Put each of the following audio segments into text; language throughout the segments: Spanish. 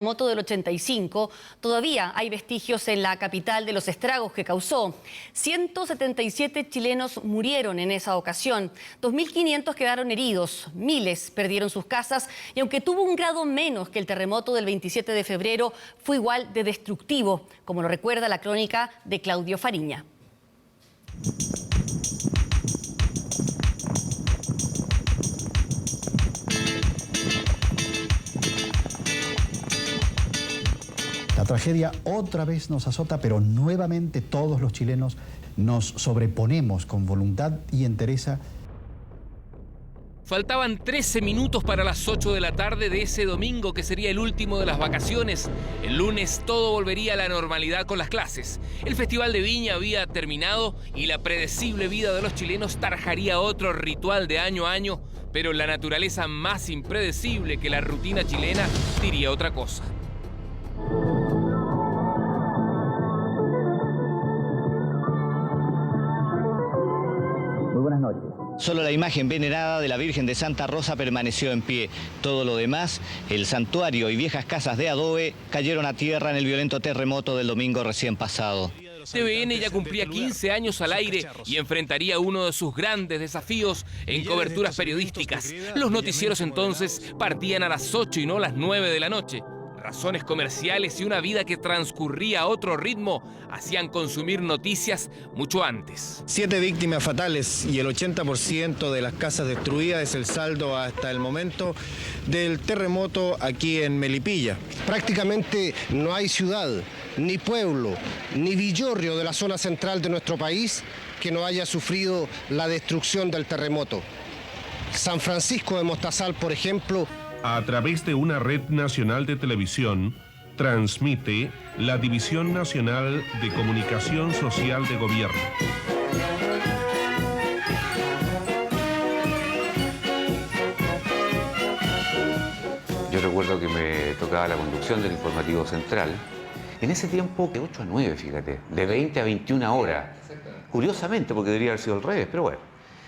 Terremoto del 85, todavía hay vestigios en la capital de los estragos que causó. 177 chilenos murieron en esa ocasión, 2.500 quedaron heridos, miles perdieron sus casas y aunque tuvo un grado menos que el terremoto del 27 de febrero, fue igual de destructivo, como lo recuerda la crónica de Claudio Fariña. La tragedia otra vez nos azota, pero nuevamente todos los chilenos nos sobreponemos con voluntad y entereza. Faltaban 13 minutos para las 8 de la tarde de ese domingo que sería el último de las vacaciones. El lunes todo volvería a la normalidad con las clases. El Festival de Viña había terminado y la predecible vida de los chilenos tarjaría otro ritual de año a año, pero la naturaleza más impredecible que la rutina chilena diría otra cosa. Muy buenas noches. Solo la imagen venerada de la Virgen de Santa Rosa permaneció en pie. Todo lo demás, el santuario y viejas casas de adobe, cayeron a tierra en el violento terremoto del domingo recién pasado. TVN ya cumplía 15 años al aire y enfrentaría uno de sus grandes desafíos en coberturas periodísticas. Los noticieros entonces partían a las 8 y no a las 9 de la noche. Razones comerciales y una vida que transcurría a otro ritmo hacían consumir noticias mucho antes. 7 víctimas fatales y el 80% de las casas destruidas es el saldo hasta el momento del terremoto aquí en Melipilla. Prácticamente no hay ciudad, ni pueblo, ni villorrio de la zona central de nuestro país que no haya sufrido la destrucción del terremoto. San Francisco de Mostazal, por ejemplo, a través de una red nacional de televisión, transmite la División Nacional de Comunicación Social de Gobierno. Yo recuerdo que me tocaba la conducción del informativo central. En ese tiempo, de 8 a 9, fíjate, de 20 a 21 horas. Curiosamente, porque debería haber sido al revés, pero bueno.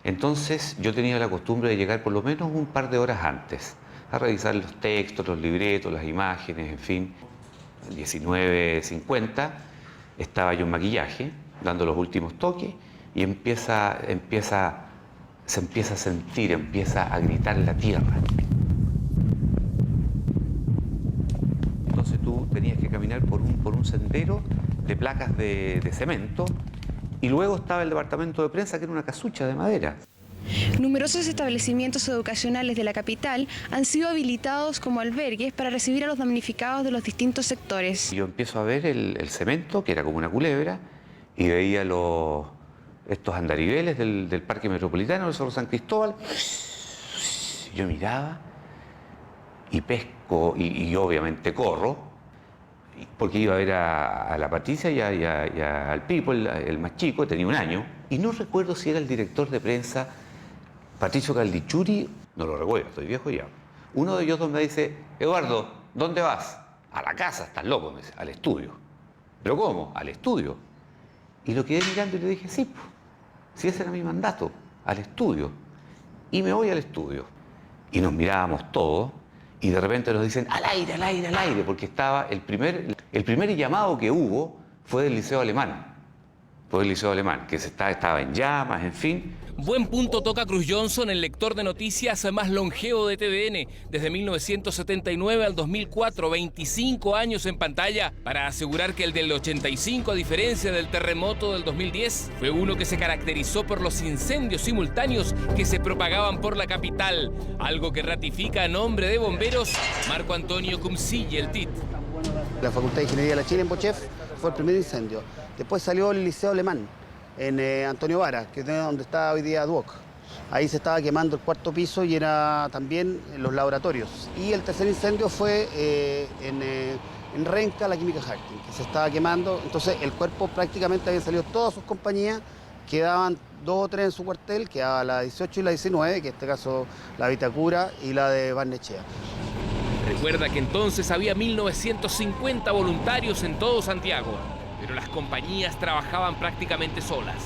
Entonces, yo tenía la costumbre de llegar por lo menos un par de horas antes a revisar los textos, los libretos, las imágenes, en fin. 19:50 estaba yo en maquillaje, dando los últimos toques, y se empieza a sentir, empieza a gritar la tierra. Entonces tú tenías que caminar por un sendero de placas de cemento, y luego estaba el departamento de prensa, que era una casucha de madera. Numerosos establecimientos educacionales de la capital han sido habilitados como albergues para recibir a los damnificados de los distintos sectores. Yo empiezo a ver el cemento, que era como una culebra, y veía estos andariveles del Parque Metropolitano del Cerro San Cristóbal. Yo miraba y pesco, y obviamente corro, porque iba a ver a la Patricia y al Pipo, el más chico, tenía 1 año, y no recuerdo si era el director de prensa, Patricio Caldichuri, no lo recuerdo, estoy viejo ya. Uno de ellos dos me dice: Eduardo, ¿dónde vas? A la casa, estás loco, me dice, al estudio. ¿Pero cómo? Al estudio. Y lo quedé mirando y le dije: sí, si ese era mi mandato, al estudio. Y me voy al estudio. Y nos mirábamos todos, y de repente nos dicen: al aire, al aire, al aire, porque estaba el primer llamado que hubo fue del Liceo Alemán. Fue el Liceo Alemán, que estaba en llamas, en fin. Buen punto toca Cruz Johnson, el lector de noticias más longevo de TVN. Desde 1979 al 2004, 25 años en pantalla, para asegurar que el del 85, a diferencia del terremoto del 2010, fue uno que se caracterizó por los incendios simultáneos que se propagaban por la capital. Algo que ratifica a nombre de bomberos Marco Antonio Cumcille, el TIT. La Facultad de Ingeniería de la Chile en Pochef fue el primer incendio. Después salió el Liceo Alemán en Antonio Vara, que es donde está hoy día Duoc. Ahí se estaba quemando el 4º piso y era también en los laboratorios. Y el tercer incendio fue en Renca, la Química Harting, que se estaba quemando. Entonces el cuerpo prácticamente habían salido todas sus compañías, quedaban 2 o 3 en su cuartel, quedaba la 18 y la 19, que en este caso la Vitacura y la de Barnechea. Recuerda que entonces había 1950 voluntarios en todo Santiago, pero las compañías trabajaban prácticamente solas.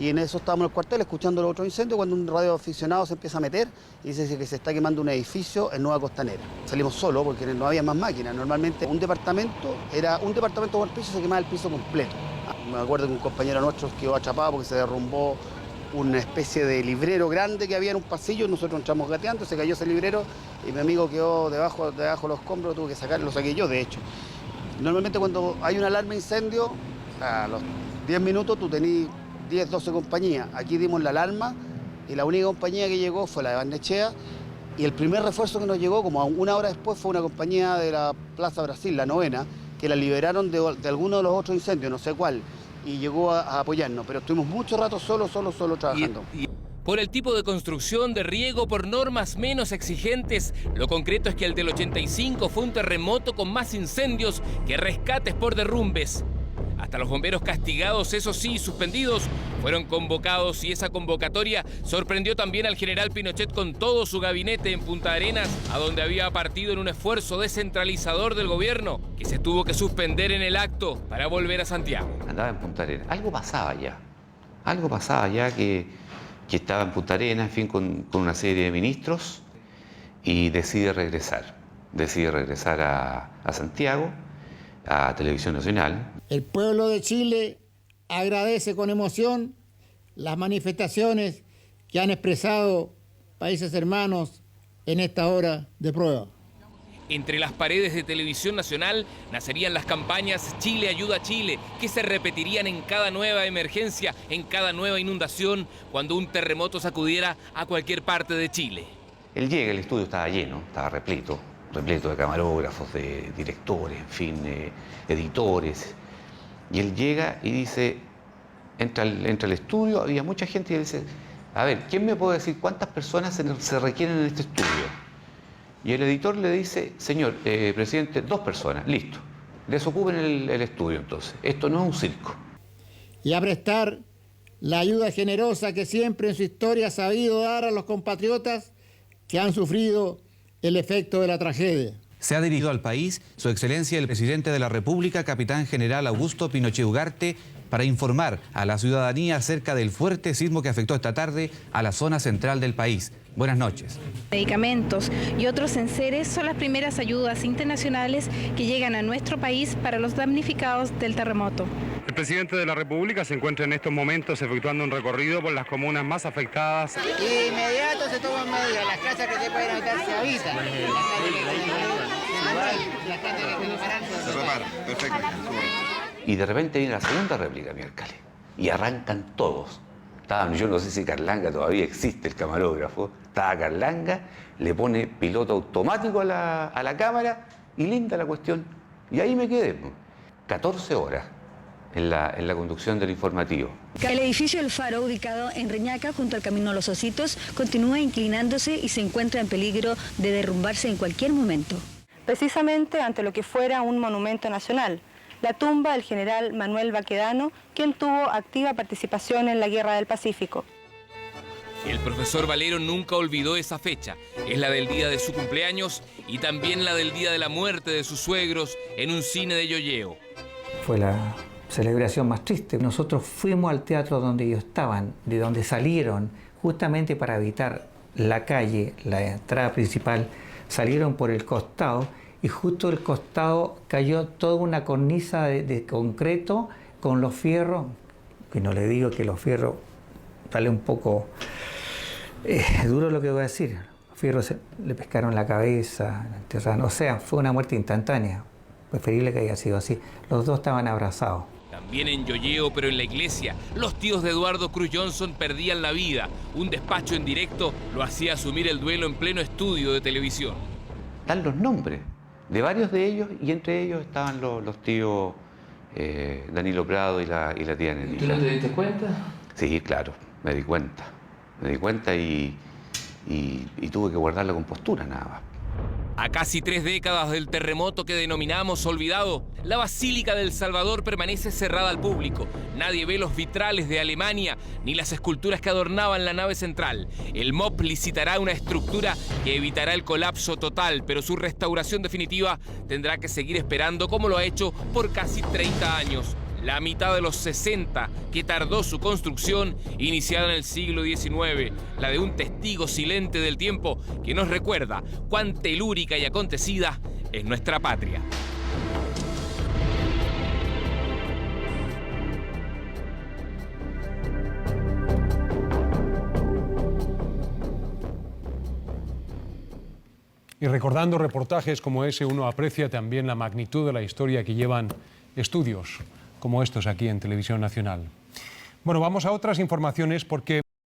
Y en eso estábamos en el cuartel escuchando el otro incendio cuando un radioaficionado se empieza a meter y dice que se está quemando un edificio en Nueva Costanera. Salimos solos porque no había más máquinas. Normalmente un departamento por piso, se quemaba el piso completo. Me acuerdo que un compañero nuestro quedó atrapado porque se derrumbó una especie de librero grande que había en un pasillo, nosotros entramos gateando, se cayó ese librero y mi amigo quedó debajo de los escombros, tuve que sacarlo, lo saqué yo de hecho. Normalmente cuando hay una alarma de incendio, a los 10 minutos tú tenés 10, 12 compañías. Aquí dimos la alarma y la única compañía que llegó fue la de Barnechea y el primer refuerzo que nos llegó, como una hora después, fue una compañía de la Plaza Brasil, la 9ª, que la liberaron de alguno de los otros incendios, no sé cuál, y llegó a apoyarnos, pero estuvimos mucho rato solo trabajando. Por el tipo de construcción, de riego, por normas menos exigentes, lo concreto es que el del 85 fue un terremoto con más incendios que rescates por derrumbes. Hasta los bomberos castigados, eso sí, suspendidos, fueron convocados y esa convocatoria sorprendió también al general Pinochet con todo su gabinete en Punta Arenas, a donde había partido en un esfuerzo descentralizador del gobierno, que se tuvo que suspender en el acto para volver a Santiago. Andaba en Punta Arenas. Algo pasaba ya que estaba en Punta Arenas, en fin, con una serie de ministros y decide regresar a Santiago, a Televisión Nacional. El pueblo de Chile agradece con emoción las manifestaciones que han expresado países hermanos en esta hora de prueba. Entre las paredes de Televisión Nacional nacerían las campañas Chile ayuda a Chile, que se repetirían en cada nueva emergencia, en cada nueva inundación, cuando un terremoto sacudiera a cualquier parte de Chile. Él llega, el estudio estaba lleno, estaba repleto de camarógrafos, de directores, en fin, editores. Y él llega y dice, entra al estudio, había mucha gente y él dice, a ver, ¿quién me puede decir cuántas personas se requieren en este estudio? Y el editor le dice, señor presidente, 2 personas, listo. Desocupen el estudio entonces. Esto no es un circo. Y a prestar la ayuda generosa que siempre en su historia ha sabido dar a los compatriotas que han sufrido el efecto de la tragedia. Se ha dirigido al país Su Excelencia el Presidente de la República, Capitán General Augusto Pinochet Ugarte, para informar a la ciudadanía acerca del fuerte sismo que afectó esta tarde a la zona central del país. Buenas noches. Medicamentos y otros enseres son las primeras ayudas internacionales que llegan a nuestro país para los damnificados del terremoto. El presidente de la República se encuentra en estos momentos efectuando un recorrido por las comunas más afectadas. De inmediato se toman medidas, las casas que se pueden habitar se habitan. Se reparan, perfecto. Y de repente viene la segunda réplica, mi alcalde, y arrancan todos. Yo no sé si Carlanga todavía existe, el camarógrafo. Estaba Carlanga, le pone piloto automático a la cámara y linda la cuestión. Y ahí me quedé, 14 horas en la conducción del informativo. El edificio El Faro, ubicado en Reñaca, junto al Camino a los Ositos, continúa inclinándose y se encuentra en peligro de derrumbarse en cualquier momento. Precisamente ante lo que fuera un monumento nacional, la tumba del general Manuel Baquedano, quien tuvo activa participación en la Guerra del Pacífico. El profesor Valero nunca olvidó esa fecha. Es la del día de su cumpleaños y también la del día de la muerte de sus suegros en un cine de Llolleo. Fue la celebración más triste. Nosotros fuimos al teatro donde ellos estaban, de donde salieron, justamente para evitar la calle, la entrada principal, salieron por el costado y justo el costado cayó toda una cornisa de concreto con los fierros, que no le digo que los fierros, sale un poco duro lo que voy a decir, los fierros le pescaron la cabeza, o sea, fue una muerte instantánea, preferible que haya sido así. Los dos estaban abrazados. También en Llolleo, pero en la iglesia, los tíos de Eduardo Cruz Johnson perdían la vida. Un despacho en directo lo hacía asumir el duelo en pleno estudio de televisión. Dan los nombres de varios de ellos y entre ellos estaban los tíos Danilo Prado y la tía Nelly. ¿Tú no te diste cuenta? Sí, claro, me di cuenta y tuve que guardar la compostura nada más. A casi 3 décadas del terremoto que denominamos olvidado, la Basílica del Salvador permanece cerrada al público. Nadie ve los vitrales de Alemania ni las esculturas que adornaban la nave central. El MOP licitará una estructura que evitará el colapso total, pero su restauración definitiva tendrá que seguir esperando como lo ha hecho por casi 30 años. la mitad de los 60 que tardó su construcción, iniciada en el siglo XIX, la de un testigo silente del tiempo que nos recuerda cuán telúrica y acontecida es nuestra patria. Y recordando reportajes como ese, uno aprecia también la magnitud de la historia que llevan estudios como estos aquí en Televisión Nacional. Bueno, vamos a otras informaciones porque